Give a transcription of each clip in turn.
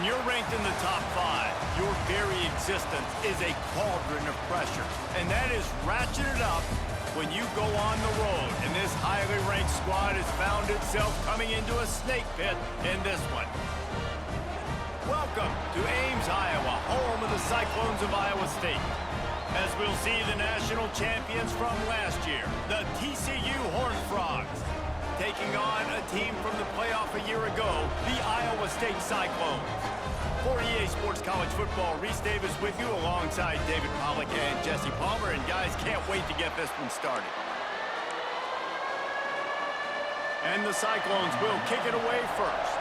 When you're ranked in the top 5, your very existence is a cauldron of pressure. And that is ratcheted up when you go on the road. And this highly ranked squad has found itself coming into a snake pit in this one. Welcome to Ames, Iowa, home of the Cyclones of Iowa State. As we'll see the national champions from last year, the TCU Horned Frogs, taking on a team from the playoff a year ago, the Iowa State Cyclones. For EA Sports College Football, Reese Davis with you alongside David Pollack and Jesse Palmer. And guys, can't wait to get this one started. And the Cyclones will kick it away first.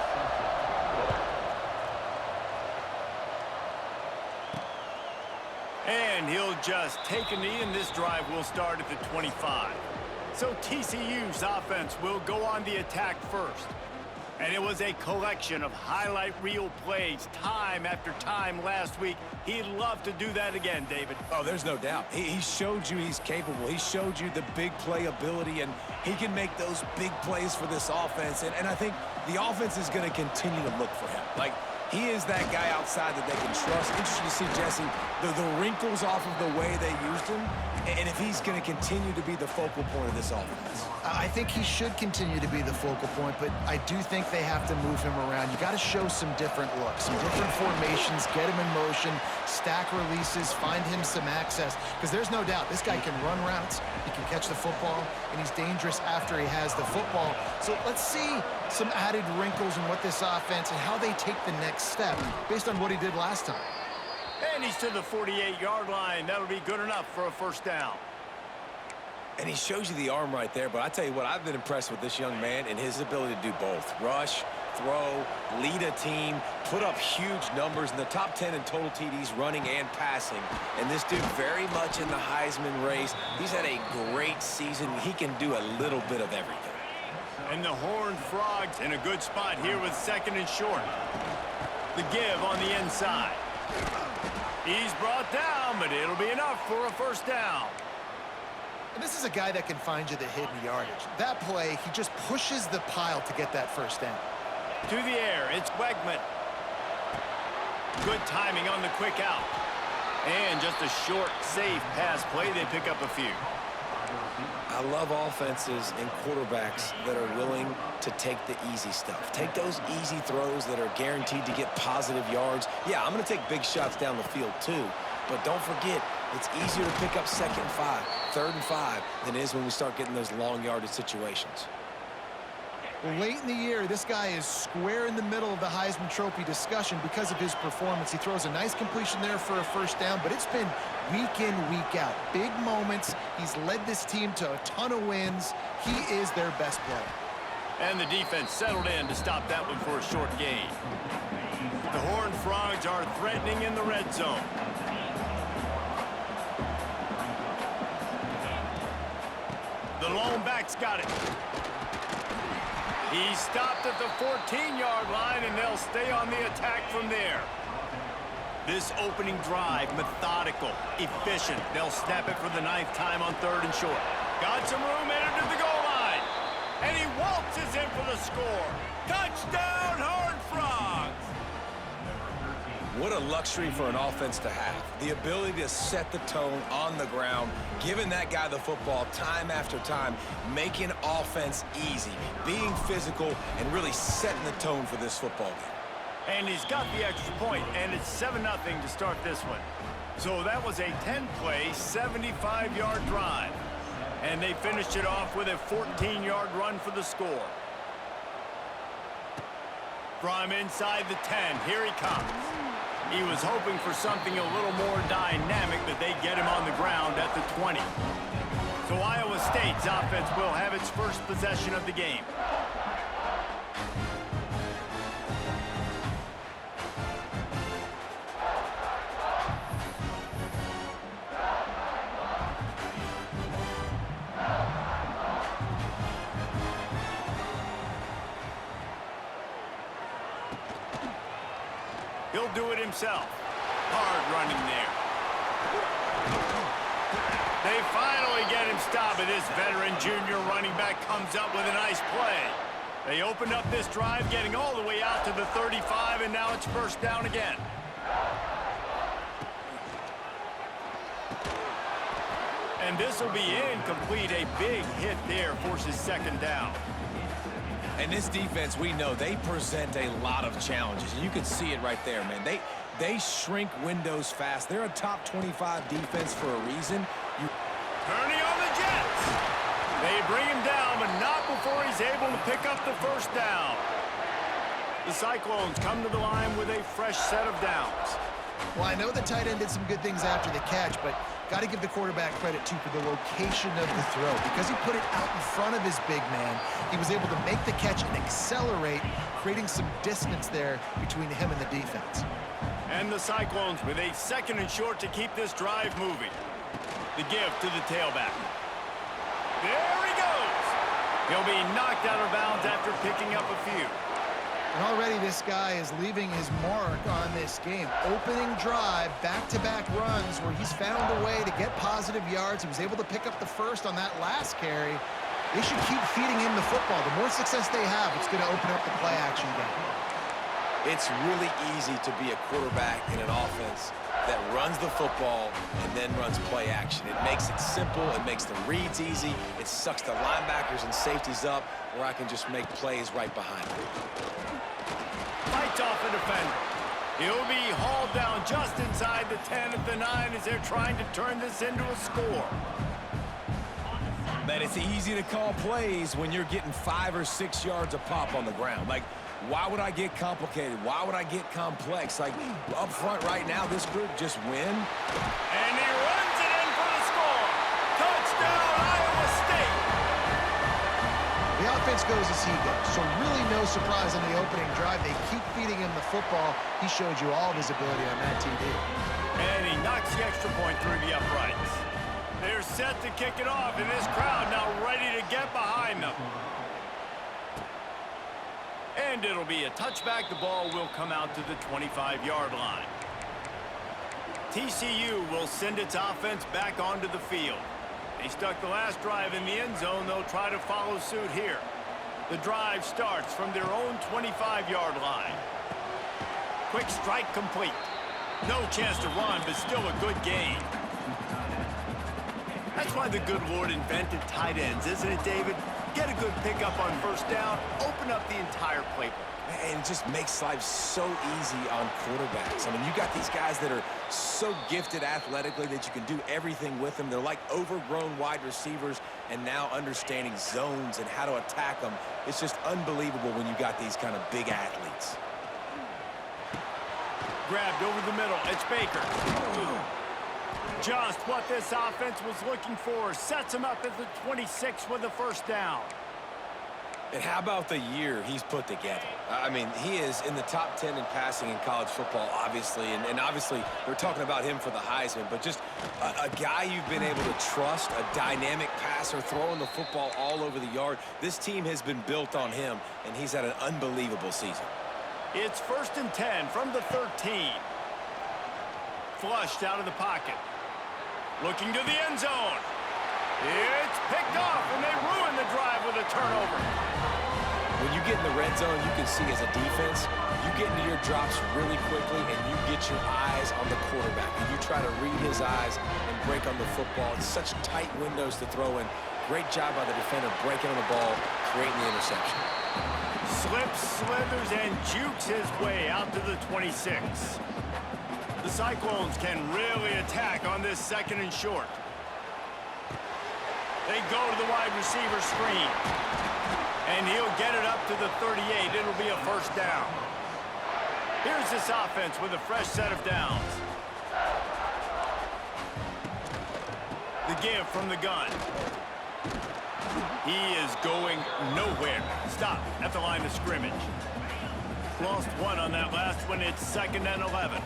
And he'll just take a knee, and this drive will start at the 25. So TCU's offense will go on the attack first. And it was a collection of highlight reel plays time after time last week. He'd love to do that again, David. Oh, there's no doubt. He showed you he's capable. He showed you the big play ability, and he can make those big plays for this offense. And I think the offense is going to continue to look for him. Like, he is that guy outside that they can trust. Interesting to see, Jesse, the wrinkles off of the way they used him, and if he's going to continue to be the focal point of this offense. I think he should continue to be the focal point, but I do think they have to move him around. You got to show some different looks, some different formations, get him in motion, stack releases, find him some access, because there's no doubt this guy can run routes, he can catch the football, and he's dangerous after he has the football. So let's see some added wrinkles in what this offense and how they take the next step based on what he did last time. And he's to the 48-yard line. That'll be good enough for a first down. And he shows you the arm right there, but I tell you what, I've been impressed with this young man and his ability to do both. Rush, throw, lead a team, put up huge numbers in the top 10 in total TDs running and passing. And this dude very much in the Heisman race. He's had a great season. He can do a little bit of everything. And the Horned Frogs in a good spot here with second and short. The give on the inside. He's brought down, but it'll be enough for a first down. And this is a guy that can find you the hidden yardage. That play, he just pushes the pile to get that first down. To the air, it's Wegman. Good timing on the quick out. And just a short, safe pass play. They pick up a few. I love offenses and quarterbacks that are willing to take the easy stuff. Take those easy throws that are guaranteed to get positive yards. Yeah, I'm going to take big shots down the field too. But don't forget, it's easier to pick up 2nd and 5, 3rd and 5 than it is when we start getting those long yardage situations. Late in the year, this guy is square in the middle of the Heisman Trophy discussion because of his performance. He throws a nice completion there for a first down, but it's been week in, week out. Big moments. He's led this team to a ton of wins. He is their best player. And the defense settled in to stop that one for a short gain. The Horned Frogs are threatening in the red zone. The lone back's got it. He stopped at the 14-yard line, and they'll stay on the attack from there. This opening drive, methodical, efficient. They'll snap it for the 9th time on 3rd and short. Got some room entered to the goal line. And he waltzes in for the score. Touchdown, Horned Frogs! What a luxury for an offense to have. The ability to set the tone on the ground, giving that guy the football time after time, making offense easy, being physical, and really setting the tone for this football game. And he's got the extra point, and it's 7-0 to start this one. So that was a 10-play, 75-yard drive. And they finished it off with a 14-yard run for the score. From inside the 10, here he comes. He was hoping for something a little more dynamic, but they get him on the ground at the 20. So Iowa State's offense will have its first possession of the game. He'll do it himself. Hard running there. They finally get him stopped, and this veteran junior running back comes up with a nice play. They opened up this drive, getting all the way out to the 35, and now it's first down again. And this will be incomplete. A big hit there forces second down. And this defense, we know, they present a lot of challenges. And you can see it right there, man. They shrink windows fast. They're a top 25 defense for a reason. Turning on the Jets. They bring him down, but not before he's able to pick up the first down. The Cyclones come to the line with a fresh set of downs. Well, I know the tight end did some good things after the catch, but got to give the quarterback credit, too, for the location of the throw. Because he put it out in front of his big man, he was able to make the catch and accelerate, creating some distance there between him and the defense. And the Cyclones with a second and short to keep this drive moving. The give to the tailback. There he goes. He'll be knocked out of bounds after picking up a few. And already this guy is leaving his mark on this game. Opening drive, back-to-back runs where he's found a way to get positive yards. He was able to pick up the first on that last carry. They should keep feeding him the football. The more success they have, it's going to open up the play-action game. It's really easy to be a quarterback in an offense that runs the football and then runs play action. It makes it simple. It makes the reads easy. It sucks the linebackers and safeties up where I can just make plays right behind them. Fights off a defender. He'll be hauled down just inside the 10 at the 9 as they're trying to turn this into a score. Man, it's easy to call plays when you're getting 5 or 6 yards a pop on the ground. Like, why would I get complicated? Why would I get complex? Like, up front right now, this group just win. And he runs it in for the score. Touchdown, Iowa State. The offense goes as he goes, so really no surprise in the opening drive. They keep feeding him the football. He showed you all of his ability on that TD. And he knocks the extra point through the uprights. They're set to kick it off, and this crowd now ready to get behind them. And it'll be a touchback. The ball will come out to the 25-yard line. TCU will send its offense back onto the field. They stuck the last drive in the end zone. They'll try to follow suit here. The drive starts from their own 25-yard line. Quick strike complete. No chance to run, but still a good gain. That's why the good Lord invented tight ends, isn't it, David? Get a good pickup on first down, open up the entire playbook. And it just makes life so easy on quarterbacks. I mean, you got these guys that are so gifted athletically that you can do everything with them. They're like overgrown wide receivers, and now understanding zones and how to attack them. It's just unbelievable when you got these kind of big athletes. Grabbed over the middle. It's Baker. Just what this offense was looking for. Sets him up at the 26 with the first down. And how about the year he's put together? I mean, he is in the top 10 in passing in college football, obviously. And obviously, we're talking about him for the Heisman. But just a guy you've been able to trust, a dynamic passer, throwing the football all over the yard. This team has been built on him, and he's had an unbelievable season. It's 1st and 10 from the 13. Flushed out of the pocket. Looking to the end zone. It's picked off, and they ruin the drive with a turnover. When you get in the red zone, you can see as a defense, you get into your drops really quickly, and you get your eyes on the quarterback. And you try to read his eyes and break on the football. It's such tight windows to throw in. Great job by the defender breaking on the ball, creating the interception. Slips, slithers, and jukes his way out to the 26. The Cyclones can really attack on this second and short. They go to the wide receiver screen. And he'll get it up to the 38. It'll be a first down. Here's this offense with a fresh set of downs. The give from the gun. He is going nowhere. Stop at the line of scrimmage. Lost one on that last one. It's 2nd and 11.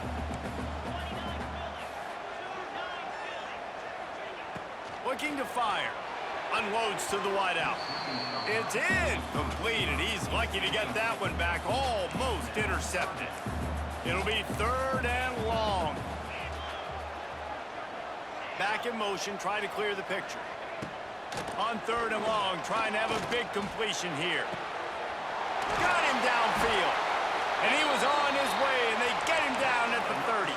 Looking to fire. Unloads to the wideout. It's completed. He's lucky to get that one back. Almost intercepted. It'll be 3rd and long. Back in motion, try to clear the picture. On 3rd and long, trying to have a big completion here. Got him downfield. And he was on his way, and they get him down at the 30.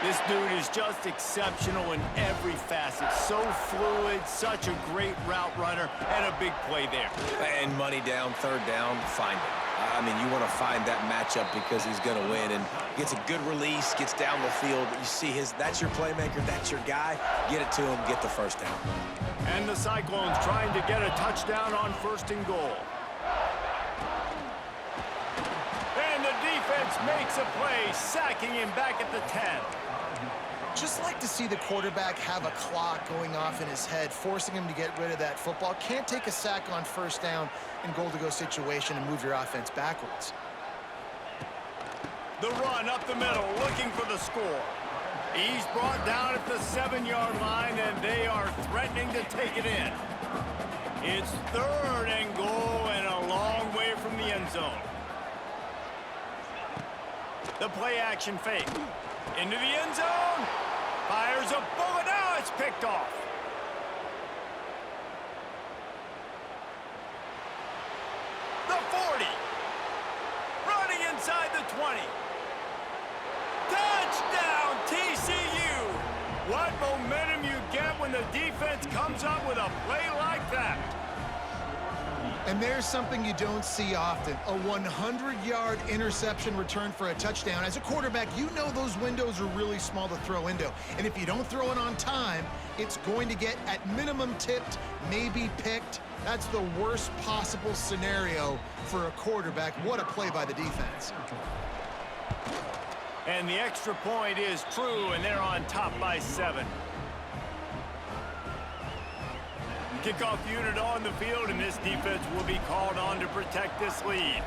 This dude is just exceptional in every facet. So fluid, such a great route runner, and a big play there. And money down, third down, find him. I mean, you want to find that matchup because he's going to win, and gets a good release, gets down the field. You see that's your playmaker, that's your guy. Get it to him, get the first down. And the Cyclones trying to get a touchdown on 1st and goal. And the defense makes a play, sacking him back at the 10. Just like to see the quarterback have a clock going off in his head, forcing him to get rid of that football. Can't take a sack on 1st down in goal-to-go situation and move your offense backwards. The run up the middle, looking for the score. He's brought down at the 7-yard line, and they are threatening to take it in. It's 3rd and goal and a long way from the end zone. The play-action fake. Into the end zone. Fires a bullet. Now it's picked off. The 40. Running inside the 20. Touchdown, TCU. What momentum you get when the defense comes up with a play like that. And there's something you don't see often, a 100-yard interception return for a touchdown. As a quarterback, you know those windows are really small to throw into. And if you don't throw it on time, it's going to get at minimum tipped, maybe picked. That's the worst possible scenario for a quarterback. What a play by the defense. And the extra point is true, and they're on top by 7. Kickoff unit on the field, and this defense will be called on to protect this lead.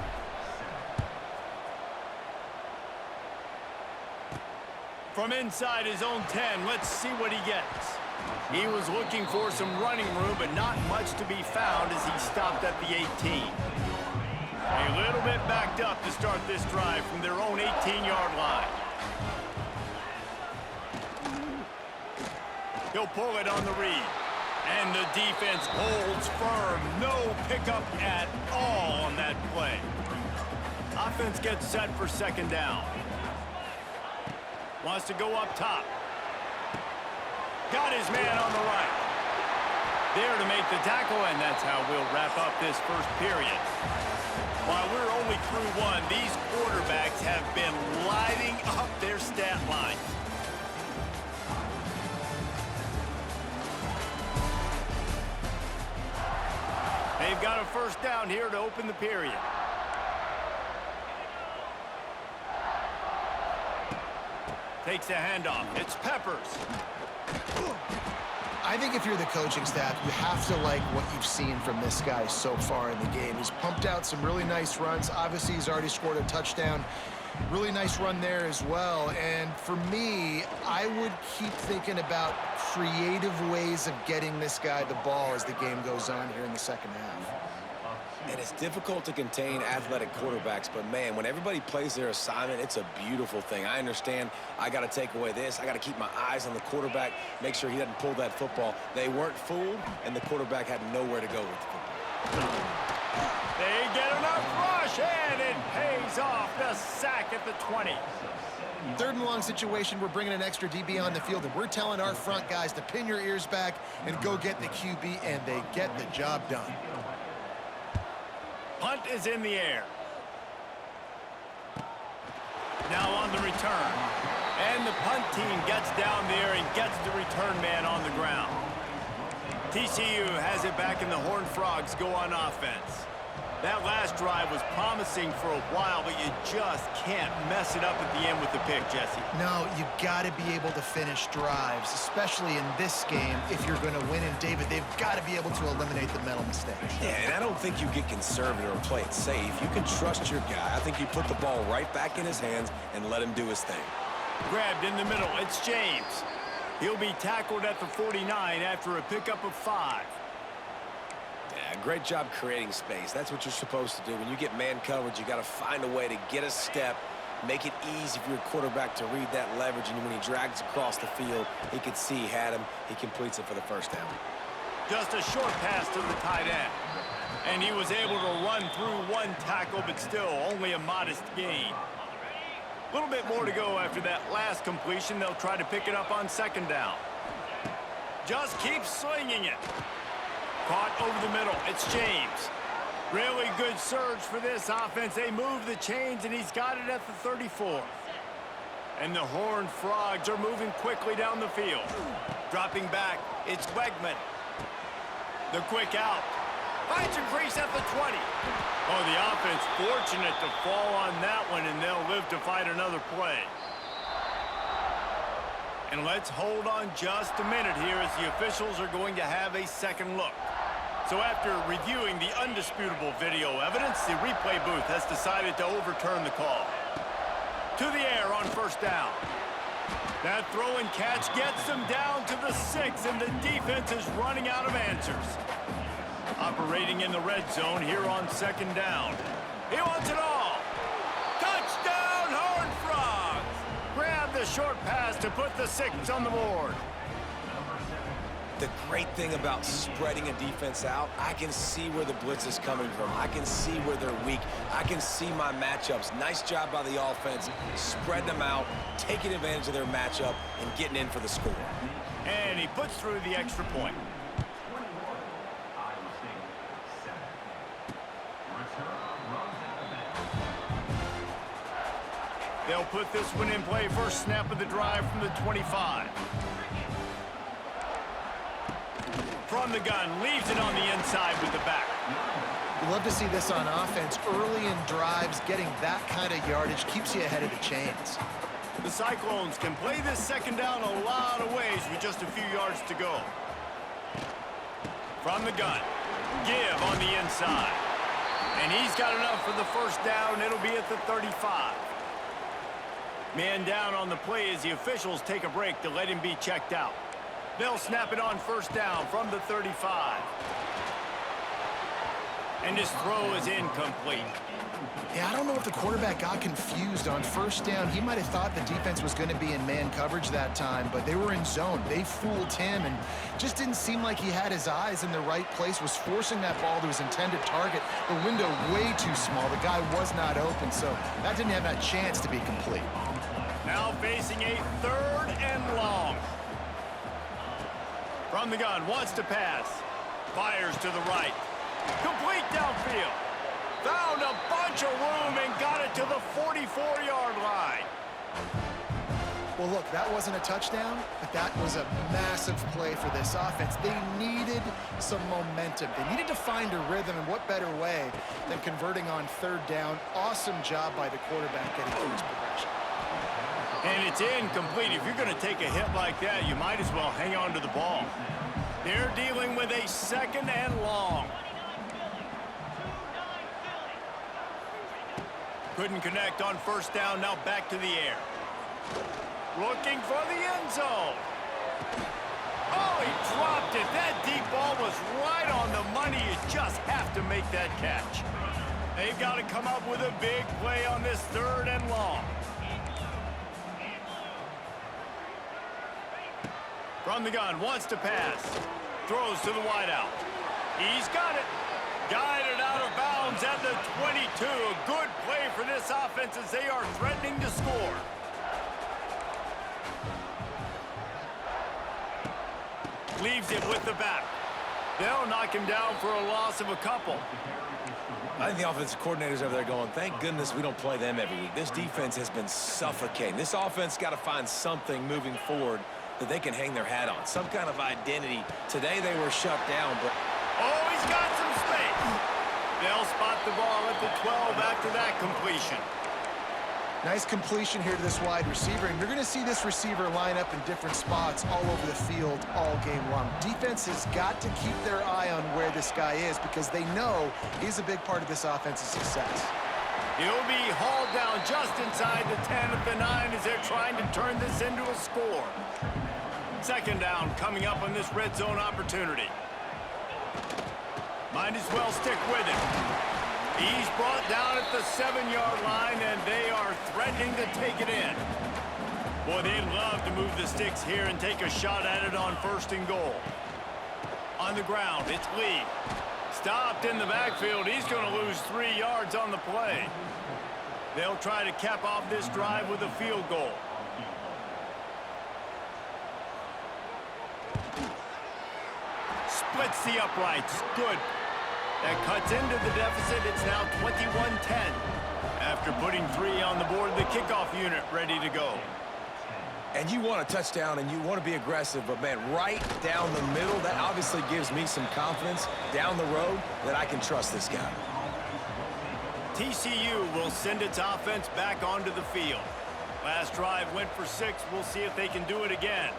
From inside his own 10, let's see what he gets. He was looking for some running room, but not much to be found as he stopped at the 18. A little bit backed up to start this drive from their own 18-yard line. He'll pull it on the read. And the defense holds firm. No pickup at all on that play. Offense gets set for 2nd down. Wants to go up top. Got his man on the right. There to make the tackle, and that's how we'll wrap up this first period. While we're only through 1, these quarterbacks have been lighting up their stat lines. They've got a 1st down here to open the period. Takes a handoff. It's Peppers. I think if you're the coaching staff, you have to like what you've seen from this guy so far in the game. He's pumped out some really nice runs. Obviously, he's already scored a touchdown. Really nice run there as well. And for me, I would keep thinking about creative ways of getting this guy the ball as the game goes on here in the 2nd half. And it's difficult to contain athletic quarterbacks, but man, when everybody plays their assignment, it's a beautiful thing. I understand I got to take away this. I got to keep my eyes on the quarterback, make sure he doesn't pull that football. They weren't fooled, and the quarterback had nowhere to go with the football. They get enough rush, and it pays off. The sack at the 20. 3rd and long situation, we're bringing an extra DB on the field, and we're telling our front guys to pin your ears back and go get the QB, and they get the job done. Punt is in the air. Now on the return. And the punt team gets down there and gets the return man on the ground. TCU has it back, and the Horned Frogs go on offense. That last drive was promising for a while, but you just can't mess it up at the end with the pick, Jesse. No, you got to be able to finish drives, especially in this game. If you're going to win, and David, they've got to be able to eliminate the mental mistakes. Yeah, and I don't think you get conservative or play it safe. You can trust your guy. I think you put the ball right back in his hands and let him do his thing. Grabbed in the middle. It's James. He'll be tackled at the 49 after a pickup of 5. Yeah, great job creating space. That's what you're supposed to do. When you get man coverage, you got to find a way to get a step, make it easy for your quarterback to read that leverage, and when he drags across the field, he can see he had him. He completes it for the 1st down. Just a short pass to the tight end. And he was able to run through one tackle, but still only a modest gain. A little bit more to go after that last completion. They'll try to pick it up on second down. Just keep slinging it. Caught over the middle. It's James. Really good surge for this offense. They move the chains, and he's got it at the 34. And the Horned Frogs are moving quickly down the field. Dropping back, it's Wegman. The quick out. Finds a crease at the 20. Oh, the offense fortunate to fall on that one, and they'll live to fight another play. And let's hold on just a minute here as the officials are going to have a second look. So after reviewing the undisputable video evidence, the replay booth has decided to overturn the call. To the air on first down. That throw and catch gets them down to the 6, and the defense is running out of answers. Operating in the red zone here on second down. He wants it all. Touchdown, Horned Frogs! Grab the short pass to put the 6 on the board. The great thing about spreading a defense out, I can see where the blitz is coming from. I can see where they're weak. I can see my matchups. Nice job by the offense. Spread them out, taking advantage of their matchup, and getting in for the score. And he puts through the extra point. They'll put this one in play. First snap of the drive from the 25. From the gun, leaves it on the inside with the back. You love to see this on offense. Early in drives, getting that kind of yardage keeps you ahead of the chains. The Cyclones can play this second down a lot of ways with just a few yards to go. From the gun, give on the inside. And he's got enough for the first down. It'll be at the 35. Man down on the play as the officials take a break to let him be checked out. They'll snap it on first down from the 35. And his throw is incomplete. Yeah, I don't know if the quarterback got confused on first down. He might have thought the defense was going to be in man coverage that time, but they were in zone. They fooled him and just didn't seem like he had his eyes in the right place, was forcing that ball to his intended target. The window way too small. The guy was not open, so that didn't have that chance to be complete. Now facing a third and long. From the gun, wants to pass. Fires to the right. Complete downfield. Found a bunch of room and got it to the 44-yard line. Well, look, that wasn't a touchdown, but that was a massive play for this offense. They needed some momentum. They needed to find a rhythm, and what better way than converting on third down. Awesome job by the quarterback getting through his progression. And it's incomplete. If you're going to take a hit like that, you might as well hang on to the ball. They're dealing with a second and long. Couldn't connect on first down. Now back to the air. Looking for the end zone. Oh, he dropped it. That deep ball was right on the money. You just have to make that catch. They've got to come up with a big play on this third and long. From the gun, wants to pass. Throws to the wideout. He's got it. Guided out of bounds at the 22. A good play for this offense as they are threatening to score. Leaves it with the back. They'll knock him down for a loss of a couple. I think the offensive coordinators over there going, thank goodness we don't play them every week. This defense has been suffocating. This offense got to find something moving forward that they can hang their hat on, some kind of identity. Today they were shut down, but... Oh, he's got some space. They'll spot the ball at the 12 after that completion. Nice completion here to this wide receiver, and you're going to see this receiver line up in different spots all over the field all game long. Defense has got to keep their eye on where this guy is because they know he's a big part of this offense's success. He'll be hauled down just inside the 10 at the 9 as they're trying to turn this into a score. Second down coming up on this red zone opportunity. Might as well stick with it. He's brought down at the 7-yard line, and they are threatening to take it in. Boy, they'd love to move the sticks here and take a shot at it on first and goal. On the ground, it's Lee. Stopped in the backfield. He's going to lose 3 yards on the play. They'll try to cap off this drive with a field goal. Splits the uprights. Good. That cuts into the deficit. It's now 21-10. After putting 3 on the board, the kickoff unit ready to go. And you want a touchdown and you want to be aggressive, but man, right down the middle, that obviously gives me some confidence down the road that I can trust this guy. TCU will send its offense back onto the field. Last drive went for 6. We'll see if they can do it again.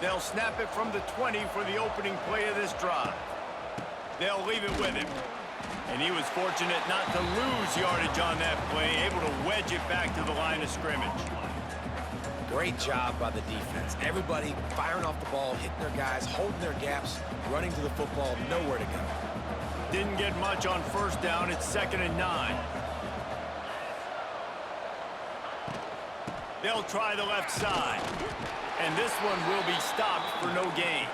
They'll snap it from the 20 for the opening play of this drive. They'll leave it with him. And he was fortunate not to lose yardage on that play, able to wedge it back to the line of scrimmage. Great job by the defense. Everybody firing off the ball, hitting their guys, holding their gaps, running to the football, nowhere to go. Didn't get much on first down. It's 2nd and 9. They'll try the left side. And this one will be stopped for no gain.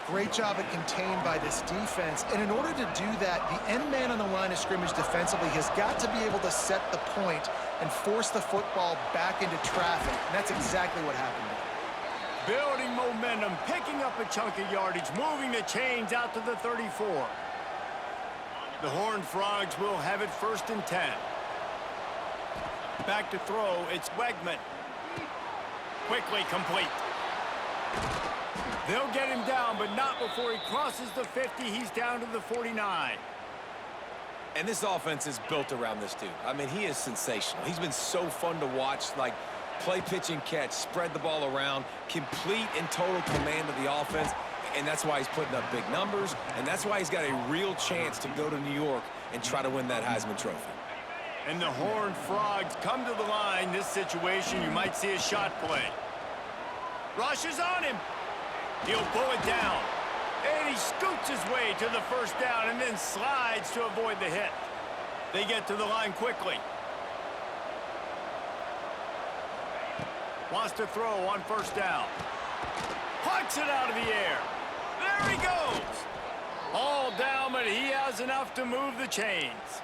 Great job at contained by this defense. And in order to do that, the end man on the line of scrimmage defensively has got to be able to set the point and force the football back into traffic. And that's exactly what happened there. Building momentum, picking up a chunk of yardage, moving the chains out to the 34. The Horned Frogs will have it 1st and 10. Back to throw, it's Wegman. Quickly complete. They'll get him down, but not before he crosses the 50. He's down to the 49. And this offense is built around this dude. I mean, he is sensational. He's been so fun to watch, like play, pitch, and catch, spread the ball around, complete and total command of the offense. And that's why he's putting up big numbers, and that's why he's got a real chance to go to New York and try to win that Heisman Trophy. And the Horned Frogs come to the line. This situation, you might see a shot play. Rushes on him. He'll pull it down. And he scoots his way to the 1st down and then slides to avoid the hit. They get to the line quickly. Wants to throw on 1st down. Plucks it out of the air. There he goes. All down, but he has enough to move the chains.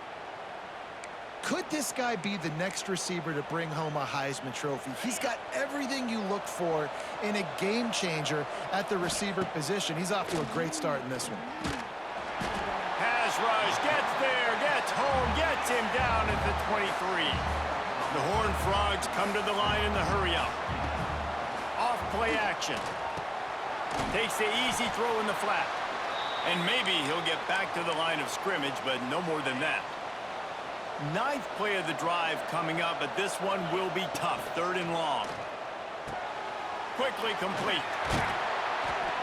Could this guy be the next receiver to bring home a Heisman Trophy? He's got everything you look for in a game changer at the receiver position. He's off to a great start in this one. Pass rush, gets there, gets home, gets him down at the 23. The Horned Frogs come to the line in the hurry-up. Off play action. Takes the easy throw in the flat. And maybe he'll get back to the line of scrimmage, but no more than that. 9th play of the drive coming up, but this one will be tough. 3rd and long. Quickly complete.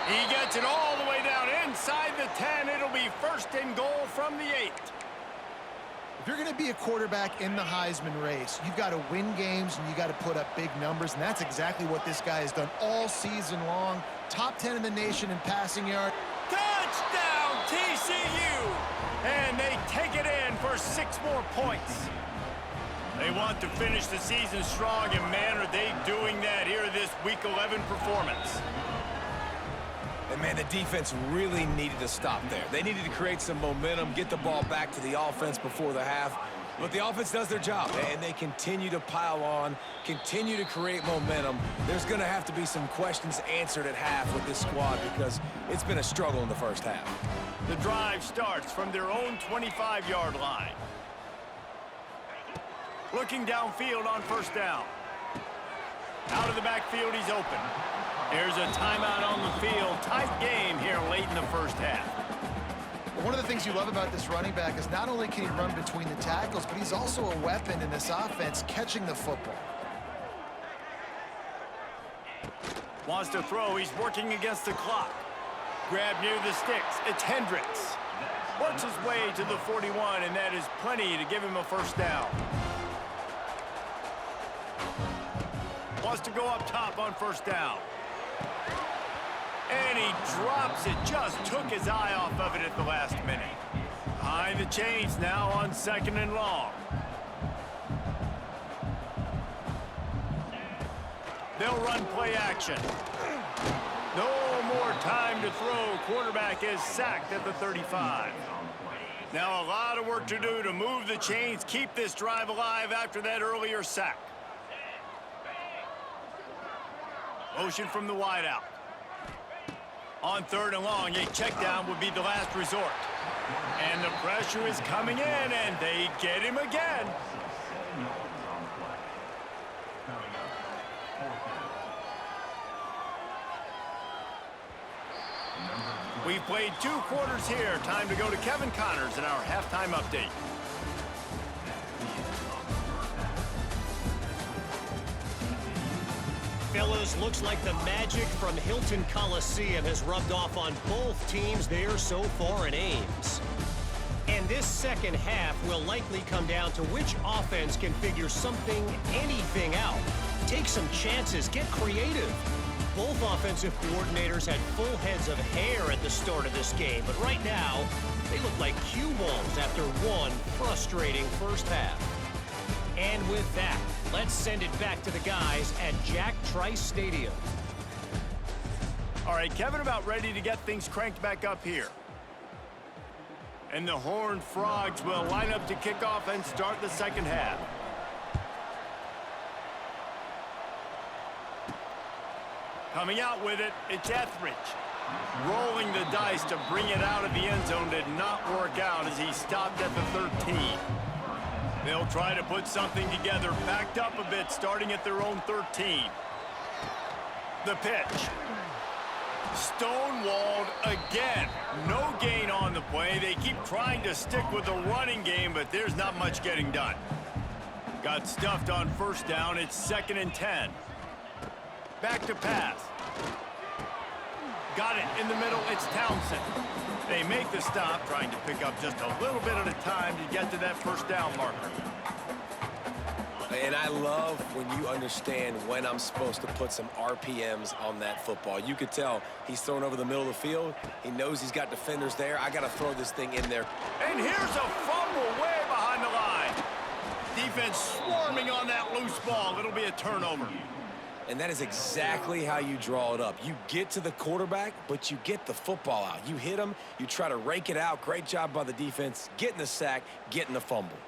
He gets it all the way down inside the 10. It'll be 1st and goal from the 8. If you're going to be a quarterback in the Heisman race, you've got to win games and you got to put up big numbers, and that's exactly what this guy has done all season long. Top 10 in the nation in passing yards. Touchdown, TCU! And they take it in for 6 more points. They want to finish the season strong, and man, are they doing that here this Week 11 performance. And man, the defense really needed to stop there. They needed to create some momentum, get the ball back to the offense before the half. But the offense does their job, and they continue to pile on, continue to create momentum. There's going to have to be some questions answered at half with this squad because it's been a struggle in the 1st half. The drive starts from their own 25-yard line. Looking downfield on 1st down. Out of the backfield, he's open. There's a timeout on the field. Tight game here late in the 1st half. One of the things you love about this running back is not only can he run between the tackles, but he's also a weapon in this offense, catching the football. Wants to throw. He's working against the clock. Grab near the sticks. It's Hendricks. Works his way to the 41, and that is plenty to give him a 1st down. Wants to go up top on 1st down. And he drops it. Just took his eye off of it at the last minute. Behind the chains now on 2nd and long. They'll run play action. No more time to throw. Quarterback is sacked at the 35. Now a lot of work to do to move the chains, keep this drive alive after that earlier sack. Motion from the wideout. On 3rd and long, a check down would be the last resort. And the pressure is coming in, and they get him again. We've played 2 quarters here. Time to go to Kevin Connors in our halftime update. Fellas, looks like the magic from Hilton Coliseum has rubbed off on both teams there so far in Ames. And this second half will likely come down to which offense can figure something, anything out. Take some chances, get creative. Both offensive coordinators had full heads of hair at the start of this game, but right now, they look like cue balls after one frustrating first half. And with that, let's send it back to the guys at Jack Trice Stadium. All right, Kevin about ready to get things cranked back up here. And the Horned Frogs will line up to kick off and start the second half. Coming out with it, it's Etheridge. Rolling the dice to bring it out of the end zone did not work out as he stopped at the 13. They'll try to put something together, backed up a bit, starting at their own 13. The pitch. Stonewalled again. No gain on the play. They keep trying to stick with the running game, but there's not much getting done. Got stuffed on 1st down. It's 2nd and 10. Back to pass. Got it in the middle. It's Townsend. They make the stop, trying to pick up just a little bit at a time to get to that 1st down marker. And I love when you understand when I'm supposed to put some RPMs on that football. You could tell he's thrown over the middle of the field. He knows he's got defenders there. I got to throw this thing in there. And here's a fumble way behind the line. Defense swarming on that loose ball. It'll be a turnover. And that is exactly how you draw it up. You get to the quarterback, but you get the football out. You hit him, you try to rake it out. Great job by the defense, getting the sack, getting the fumble.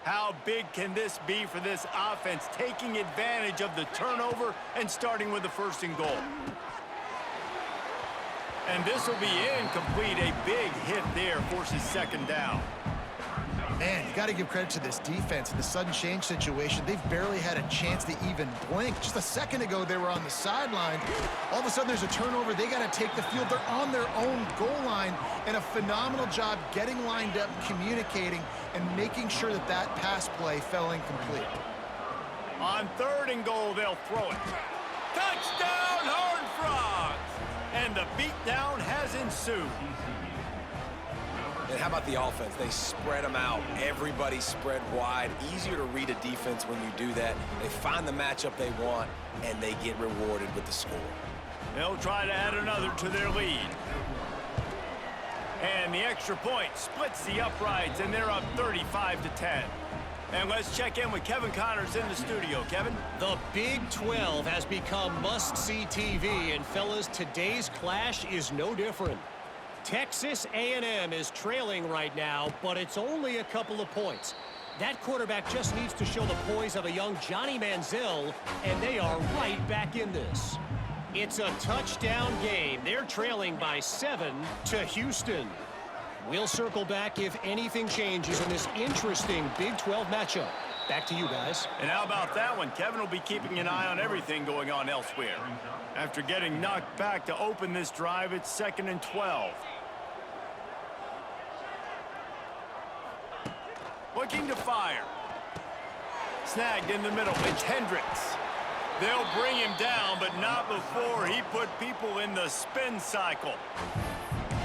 How big can this be for this offense, taking advantage of the turnover and starting with the 1st and goal? And this will be incomplete. A big hit there forces 2nd down. Man, you got to give credit to this defense in the sudden change situation. They've barely had a chance to even blink. Just a second ago, they were on the sideline. All of a sudden, there's a turnover. They got to take the field. They're on their own goal line, and a phenomenal job getting lined up, communicating, and making sure that that pass play fell incomplete. On 3rd and goal, they'll throw it. Touchdown, Horned Frogs! And the beatdown has ensued. And how about the offense? They spread them out. Everybody spread wide. Easier to read a defense when you do that. They find the matchup they want, and they get rewarded with the score. They'll try to add another to their lead. And the extra point splits the uprights, and they're up 35-10. And let's check in with Kevin Connors in the studio. Kevin? The Big 12 has become must-see TV, and fellas, today's clash is no different. Texas A&M is trailing right now, but it's only a couple of points. That quarterback just needs to show the poise of a young Johnny Manziel, and they are right back in this. It's a touchdown game. They're trailing by 7 to Houston. We'll circle back if anything changes in this interesting Big 12 matchup. Back to you guys. And how about that one? Kevin will be keeping an eye on everything going on elsewhere. After getting knocked back to open this drive, it's 2nd and 12. Looking to fire. Snagged in the middle. It's Hendricks. They'll bring him down, but not before he put people in the spin cycle.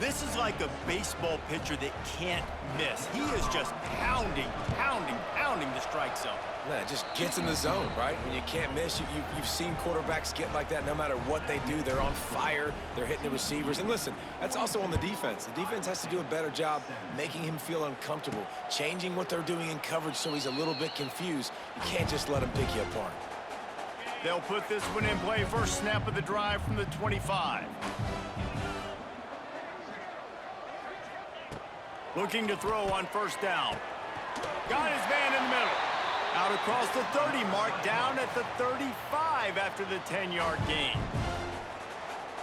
This is like a baseball pitcher that can't miss. He is just pounding, pounding, pounding the strike zone. Man, it just gets in the zone, right? When you can't miss, you've seen quarterbacks get like that no matter what they do. They're on fire. They're hitting the receivers. And listen, that's also on the defense. The defense has to do a better job making him feel uncomfortable, changing what they're doing in coverage so he's a little bit confused. You can't just let him pick you apart. They'll put this one in play. First snap of the drive from the 25. Looking to throw on first down. Got his man in the middle. Out across the 30 mark, down at the 35 after the 10-yard gain.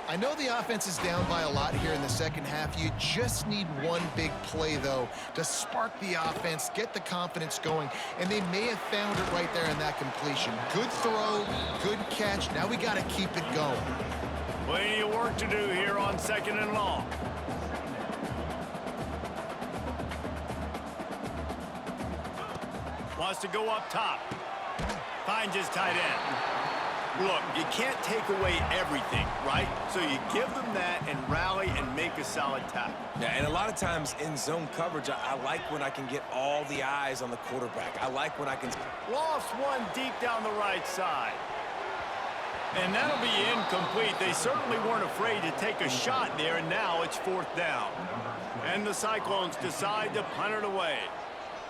I know the offense is down by a lot here in the second half. You just need one big play, though, to spark the offense, get the confidence going, and they may have found it right there in that completion. Good throw, good catch. Now we got to keep it going. Plenty of work to do here on 2nd and long. Wants to go up top. Finds his tight end. Look, you can't take away everything, right? So you give them that and rally and make a solid tackle. Yeah, and a lot of times in zone coverage, I like when I can get all the eyes on the quarterback. I like when I can... Lost one deep down the right side. And that'll be incomplete. They certainly weren't afraid to take a shot there, and now it's 4th down. And the Cyclones decide to punt it away.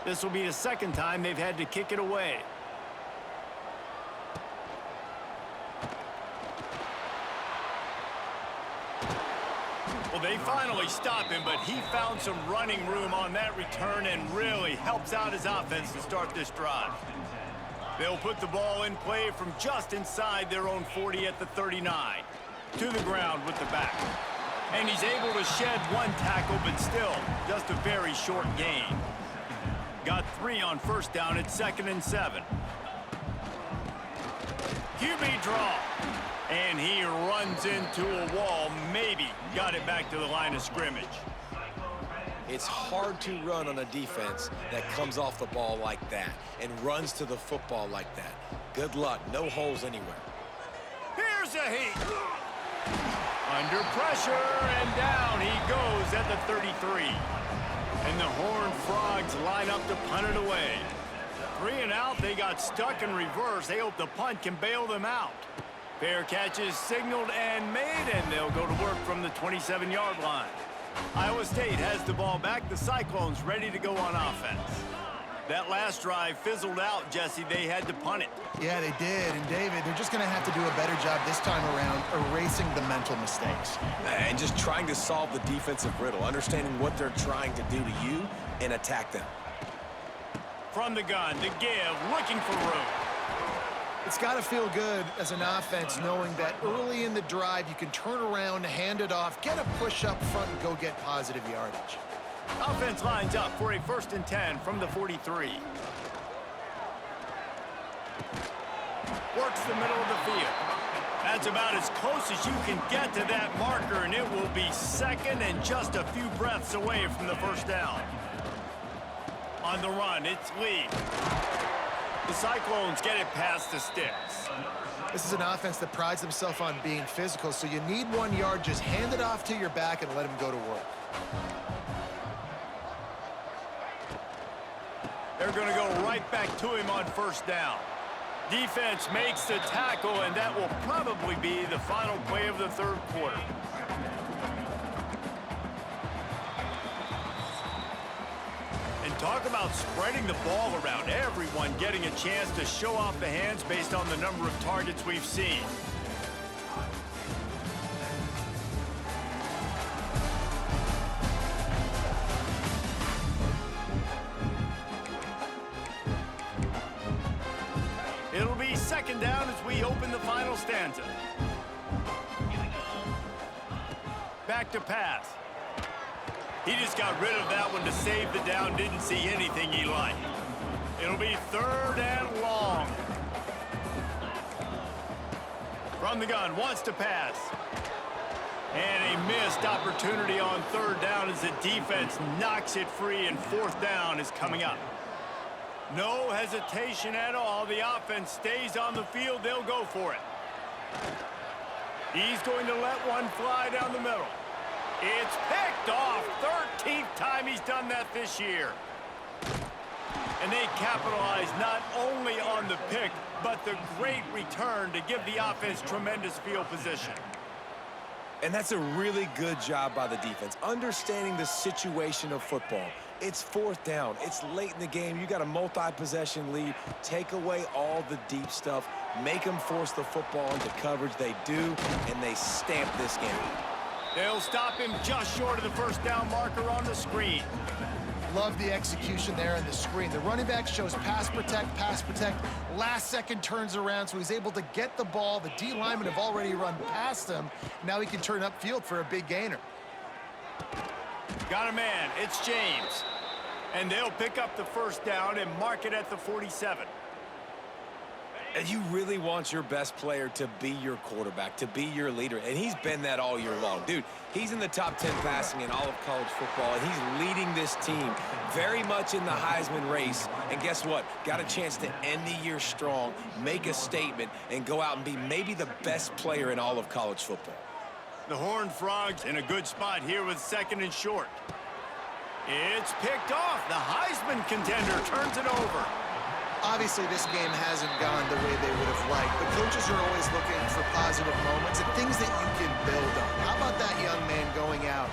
This will be the second time they've had to kick it away. Well, they finally stop him, but he found some running room on that return and really helps out his offense to start this drive. They'll put the ball in play from just inside their own 40 at the 39. To the ground with the back. And he's able to shed one tackle, but still just a very short gain. Got 3 on first down at 2nd and 7. QB draw. And he runs into a wall. Maybe got it back to the line of scrimmage. It's hard to run on a defense that comes off the ball like that and runs to the football like that. Good luck. No holes anywhere. Here's a heat. Under pressure, and down he goes at the 33. And the Horned Frogs line up to punt it away. 3 and out, they got stuck in reverse. They hope the punt can bail them out. Fair catch is signaled and made, and they'll go to work from the 27-yard line. Iowa State has the ball back. The Cyclones ready to go on offense. That last drive fizzled out, Jesse. They had to punt it. Yeah, they did. And, David, they're just going to have to do a better job this time around erasing the mental mistakes. And just trying to solve the defensive riddle, understanding what they're trying to do to you and attack them. From the gun, the give, looking for room. It's got to feel good as an offense knowing that early in the drive you can turn around, hand it off, get a push up front, and go get positive yardage. Offense lines up for a 1st and 10 from the 43. Works the middle of the field. That's about as close as you can get to that marker, and it will be 2nd and just a few breaths away from the 1st down. On the run, it's Lee. The Cyclones get it past the sticks. This is an offense that prides themselves on being physical, so you need 1 yard. Just hand it off to your back and let him go to work. They're going to go right back to him on 1st down. Defense makes the tackle, and that will probably be the final play of the 3rd quarter. And talk about spreading the ball around. Everyone getting a chance to show off the hands based on the number of targets we've seen. It'll be 2nd down as we open the final stanza. Back to pass. He just got rid of that one to save the down. Didn't see anything he liked. It'll be 3rd and long. From the gun, wants to pass. And a missed opportunity on 3rd down as the defense knocks it free, and 4th down is coming up. No hesitation at all. The offense stays on the field. They'll go for it. He's going to let one fly down the middle. It's picked off. 13th time he's done that this year. And they capitalize not only on the pick, but the great return to give the offense tremendous field position. And that's a really good job by the defense, understanding the situation of football. It's 4th down. It's late in the game. You got a multi-possession lead. Take away all the deep stuff. Make them force the football into coverage. They do, and they stamp this game. They'll stop him just short of the first down marker on the screen. Love the execution there in the screen. The running back shows pass protect. Last second turns around, so he's able to get the ball. The D linemen have already run past him. Now he can turn upfield for a big gainer. Got a man. It's James. And they'll pick up the first down and mark it at the 47. And you really want your best player to be your quarterback, to be your leader. And he's been that all year long. Dude, he's in the top 10 passing in all of college football, and he's leading this team very much in the Heisman race. And guess what? Got a chance to end the year strong, make a statement, and go out and be maybe the best player in all of college football. The Horned Frogs in a good spot here with 2nd and short. It's picked off. The Heisman contender turns it over. Obviously, this game hasn't gone the way they would have liked, but coaches are always looking for positive moments and things that you can build on. How about that young man going out,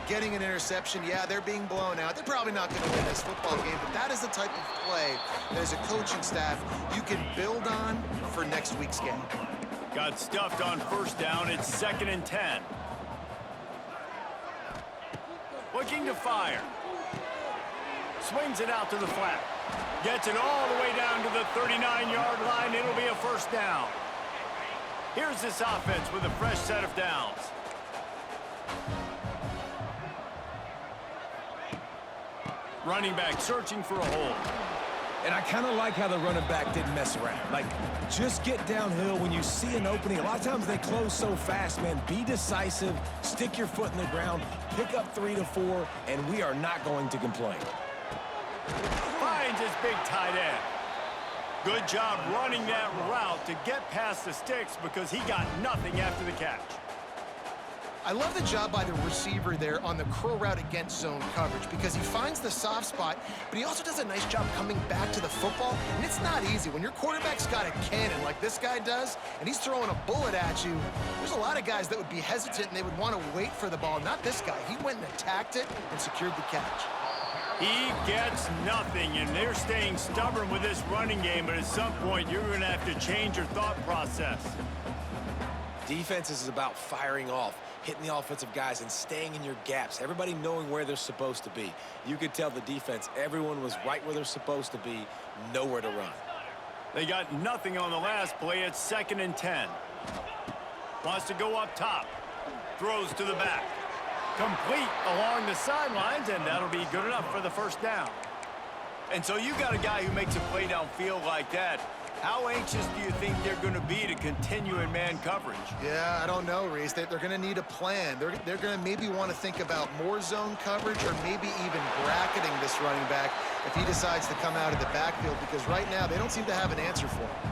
getting an interception? Yeah, they're being blown out. They're probably not going to win this football game, but that is the type of play that as a coaching staff you can build on for next week's game. Got stuffed on first down. It's 2nd and 10. Looking to fire. Swings it out to the flat. Gets it all the way down to the 39-yard line. It'll be a first down. Here's this offense with a fresh set of downs. Running back searching for a hole. And I kind of like how the running back didn't mess around. Like, just get downhill when you see an opening. A lot of times they close so fast, man. Be decisive, stick your foot in the ground, pick up 3 to 4, and we are not going to complain. Finds his big tight end. Good job running that route to get past the sticks because he got nothing after the catch. I love the job by the receiver there on the curl route against zone coverage because he finds the soft spot, but he also does a nice job coming back to the football, and it's not easy. When your quarterback's got a cannon like this guy does, and he's throwing a bullet at you, there's a lot of guys that would be hesitant and they would want to wait for the ball. Not this guy. He went and attacked it and secured the catch. He gets nothing, and they're staying stubborn with this running game, but at some point you're going to have to change your thought process. Defense is about firing off, hitting the offensive guys, and staying in your gaps. Everybody knowing where they're supposed to be. You could tell the defense, everyone was right where they're supposed to be, nowhere to run. They got nothing on the last play. It's 2nd and 10. Wants to go up top. Throws to the back. Complete along the sidelines, and that'll be good enough for the first down. And so you got a guy who makes a play downfield like that. How anxious do you think they're going to be to continue in man coverage? Yeah, I don't know, Reese. They're going to need a plan. They're going to maybe want to think about more zone coverage or maybe even bracketing this running back if he decides to come out of the backfield, because right now they don't seem to have an answer for him.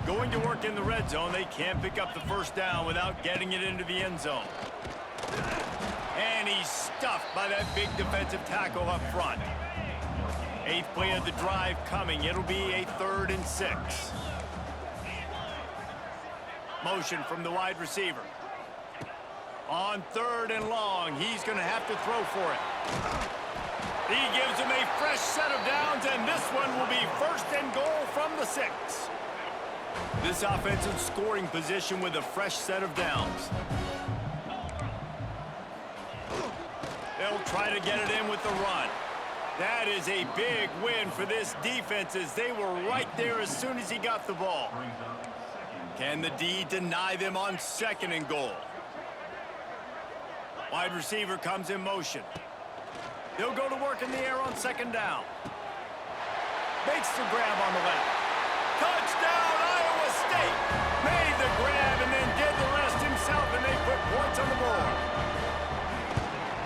Going to work in the red zone, they can't pick up the first down without getting it into the end zone. And he's stuffed by that big defensive tackle up front. 8th play of the drive coming. It'll be a 3rd and 6. Motion from the wide receiver. On 3rd and long, he's going to have to throw for it. He gives him a fresh set of downs, and this one will be 1st and goal from the 6. This offensive scoring position with a fresh set of downs. They'll try to get it in with the run. That is a big win for this defense as they were right there as soon as he got the ball. Can the D deny them on 2nd and goal? Wide receiver comes in motion. They'll go to work in the air on 2nd down. Makes the grab on the left. Touchdown, Iowa State! Made the grab and then did the rest himself, and they put points on the board.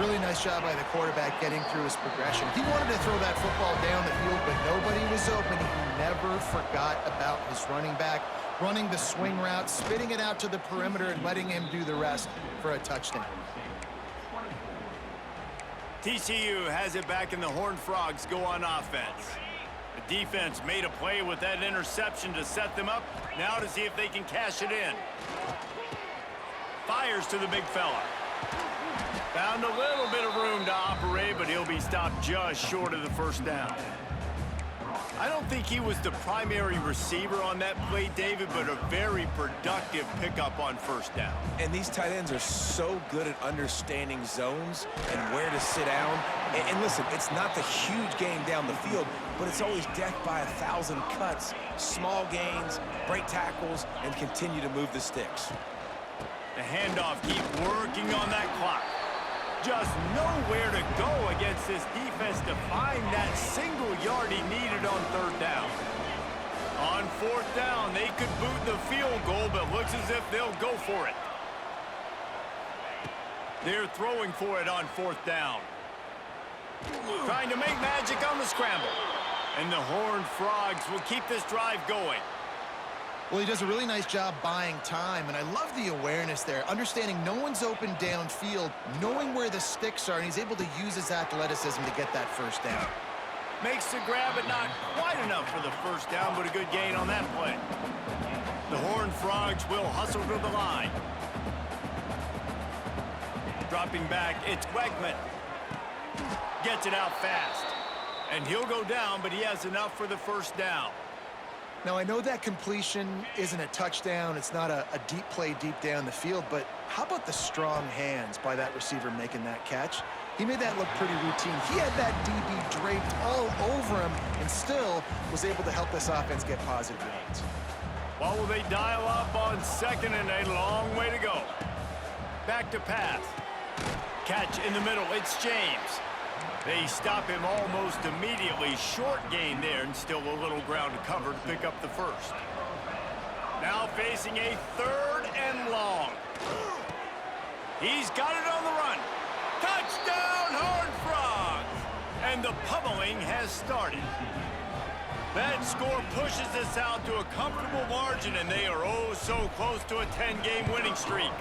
Really nice job by the quarterback getting through his progression. He wanted to throw that football down the field, but nobody was open. He never forgot about his running back, running the swing route, spitting it out to the perimeter, and letting him do the rest for a touchdown. TCU has it back, and the Horned Frogs go on offense. The defense made a play with that interception to set them up. Now to see if they can cash it in. Fires to the big fella. Found a little bit of room to operate, but he'll be stopped just short of the first down. I don't think he was the primary receiver on that play, David, but a very productive pickup on first down. And these tight ends are so good at understanding zones and where to sit down. And listen, it's not the huge gain down the field, but it's always death by 1,000 cuts, small gains, break tackles, and continue to move the sticks. The handoff, keep working on that clock. Just nowhere to go against this defense to find that single yard he needed on third down. On fourth down, they could boot the field goal, but looks as if they'll go for it. They're throwing for it on fourth down. Trying to make magic on the scramble. And the Horned Frogs will keep this drive going. Well, he does a really nice job buying time, and I love the awareness there, understanding no one's open downfield, knowing where the sticks are, and he's able to use his athleticism to get that first down. Makes the grab, but not quite enough for the first down, but a good gain on that play. The Horned Frogs will hustle to the line. Dropping back, it's Wegman. Gets it out fast. And he'll go down, but he has enough for the first down. Now, I know that completion isn't a touchdown. It's not a deep play deep down the field, but how about the strong hands by that receiver making that catch? He made that look pretty routine. He had that DB draped all over him and still was able to help this offense get positive yards. What will they dial up on second and a long way to go? Back to pass. Catch in the middle. It's James. They stop him almost immediately. Short gain there, and still a little ground to cover to pick up the first. Now facing a third and long. He's got it on the run. Touchdown, Horned Frogs! And the pummeling has started. That score pushes us out to a comfortable margin, and they are oh so close to a 10-game winning streak.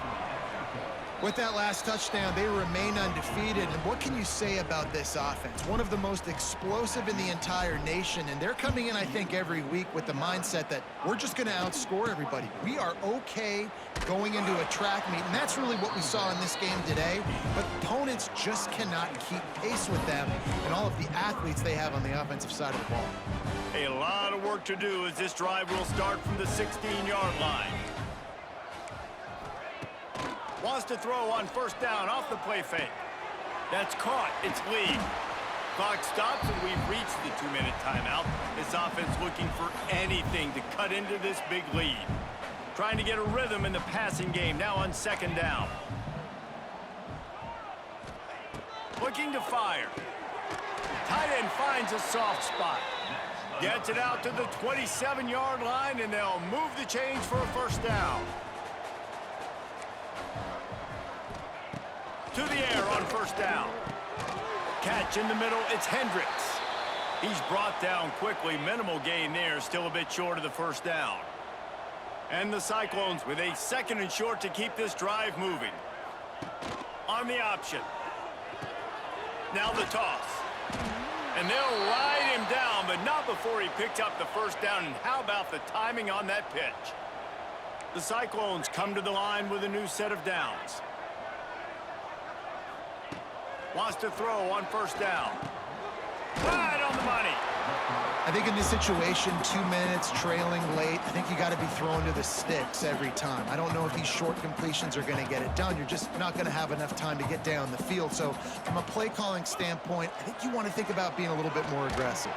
With that last touchdown, they remain undefeated. And what can you say about this offense? One of the most explosive in the entire nation. And they're coming in, I think, every week with the mindset that we're just going to outscore everybody. We are okay going into a track meet. And that's really what we saw in this game today. But opponents just cannot keep pace with them and all of the athletes they have on the offensive side of the ball. A lot of work to do as this drive will start from the 16-yard line. Wants to throw on first down off the play fake. That's caught. It's Lee. Clock stops, and we've reached the 2-minute timeout. This offense looking for anything to cut into this big lead. Trying to get a rhythm in the passing game now on second down. Looking to fire. Tight end finds a soft spot. Gets it out to the 27-yard line, and they'll move the chains for a first down. To the air on first down. Catch in the middle, it's Hendricks. He's brought down quickly. Minimal gain there, still a bit short of the first down. And the Cyclones with a second and short to keep this drive moving. On the option. Now the toss. And they'll ride him down, but not before he picked up the first down. And how about the timing on that pitch? The Cyclones come to the line with a new set of downs. Wants to throw on first down. Right on the money. I think in this situation, 2 minutes, trailing late, I think you got to be throwing to the sticks every time. I don't know if these short completions are going to get it done. You're just not going to have enough time to get down the field. So from a play calling standpoint, I think you want to think about being a little bit more aggressive.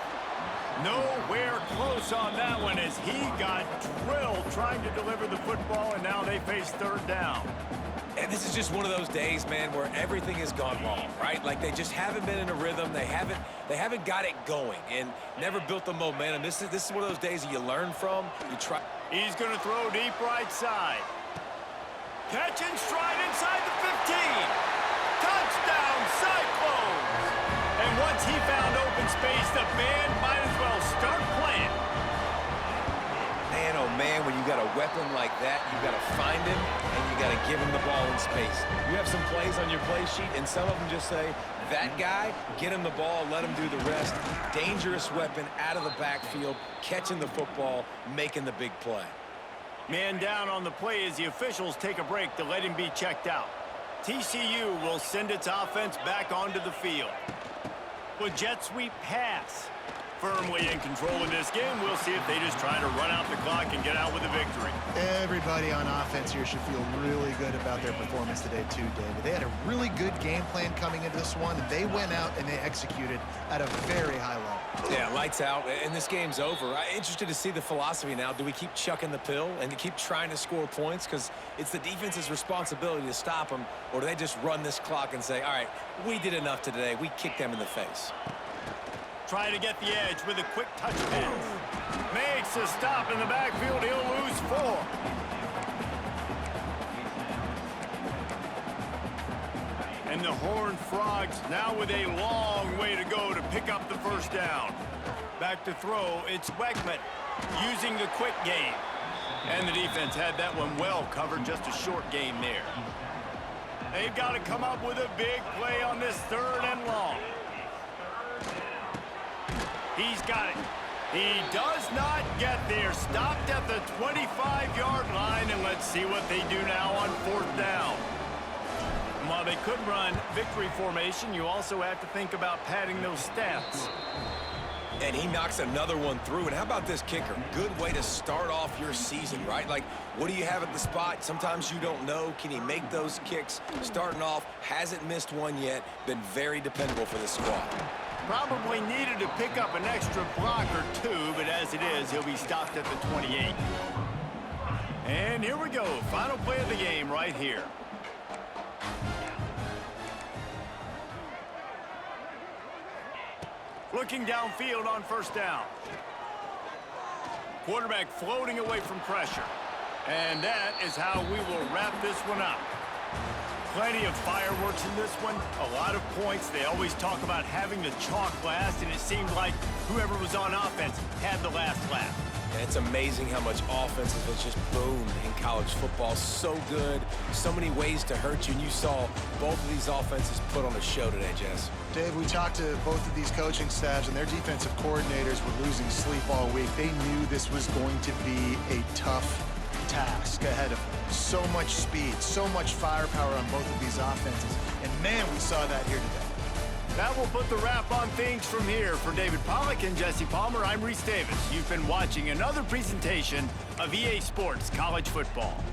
Nowhere close on that one as he got drilled trying to deliver the football, and now they face third down. And this is just one of those days, man, where everything has gone wrong, right? Like they just haven't been in a rhythm. They haven't got it going and never built the momentum. This is one of those days that you learn from. You try. He's going to throw deep right side. Catch and stride inside the 15. Touchdown, Cyclones! And once he found open space, the band might as well start playing. Man, oh man, when you got a weapon like that, you got to find him, and you got to give him the ball in space. You have some plays on your play sheet, and some of them just say, that guy, get him the ball, let him do the rest. Dangerous weapon out of the backfield, catching the football, making the big play. Man down on the play as the officials take a break to let him be checked out. TCU will send its offense back onto the field. With jet sweep pass. Firmly in control in this game. We'll see if they just try to run out the clock and get out with a victory. Everybody on offense here should feel really good about their performance today too, David. They had a really good game plan coming into this one, and they went out and they executed at a very high level. Yeah, lights out, and this game's over. I'm interested to see the philosophy now. Do we keep chucking the pill and to keep trying to score points? Because it's the defense's responsibility to stop them, or do they just run this clock and say, all right, we did enough today. We kicked them in the face. Try to get the edge with a quick touch pass. Makes a stop in the backfield. He'll lose 4. And the Horned Frogs now with a long way to go to pick up the first down. Back to throw. It's Weckman using the quick game. And the defense had that one well covered. Just a short game there. They've got to come up with a big play on this 3rd and long. He's got it. He does not get there. Stopped at the 25-yard line, and let's see what they do now on 4th down. And while they could run victory formation, you also have to think about padding those stats. And he knocks another one through. And how about this kicker? Good way to start off your season, right? Like, what do you have at the spot? Sometimes you don't know. Can he make those kicks? Starting off, hasn't missed one yet. Been very dependable for this squad. Probably needed to pick up an extra block or 2, but as it is, he'll be stopped at the 28. And here we go. Final play of the game right here. Looking downfield on 1st down. Quarterback floating away from pressure. And that is how we will wrap this one up. Plenty of fireworks in this one, a lot of points. They always talk about having the chalk last, and it seemed like whoever was on offense had the last laugh. And it's amazing how much offense has just boomed in college football. So good, so many ways to hurt you, and you saw both of these offenses put on a show today, Jess. Dave, we talked to both of these coaching staffs, and their defensive coordinators were losing sleep all week. They knew this was going to be a tough task ahead of them. So much speed, so much firepower on both of these offenses. And man, we saw that here today. That will put the wrap on things from here. For David Pollack and Jesse Palmer, I'm Reese Davis. You've been watching another presentation of EA Sports College Football.